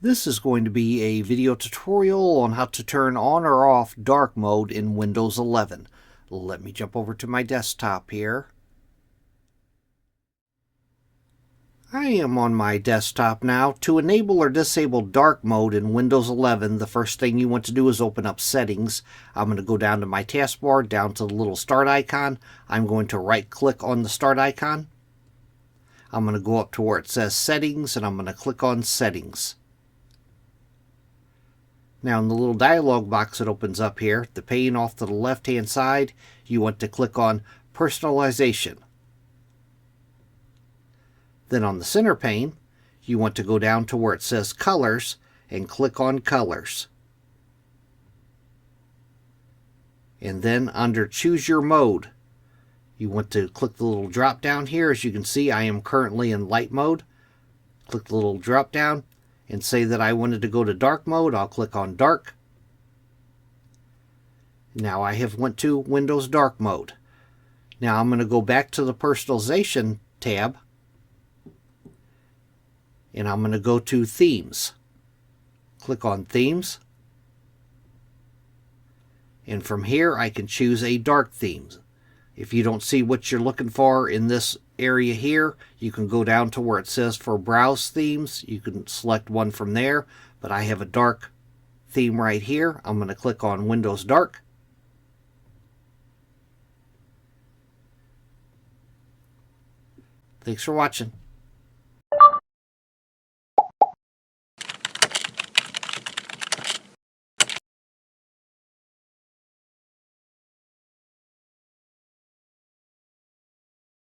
This is going to be a video tutorial on how to turn on or off dark mode in Windows 11. Let me jump over to my desktop here. I am on my desktop now. To enable or disable dark mode in Windows 11, the first thing you want to do is open up Settings. I'm going to go down to my taskbar, down to the little start icon. I'm going to right click on the start icon. I'm going to go up to where it says Settings and I'm going to click on Settings. Now in the little dialog box that opens up here, the pane off to the left hand side, you want to click on Personalization. Then on the center pane, you want to go down to where it says Colors and click on Colors. And then under Choose Your Mode, you want to click the little drop down here. As you can see, I am currently in light mode. Click the little drop down and say that I wanted to go to dark mode. I'll click on dark. Now I have went to Windows dark mode. Now I'm going to go back to the Personalization tab and I'm going to go to Themes. Click on Themes. And from here I can choose a dark theme. If you don't see what you're looking for in this area here, you can go down to where it says for Browse Themes. You can select one from there, but I have a dark theme right here. I'm going to click on Windows Dark. Thanks for watching.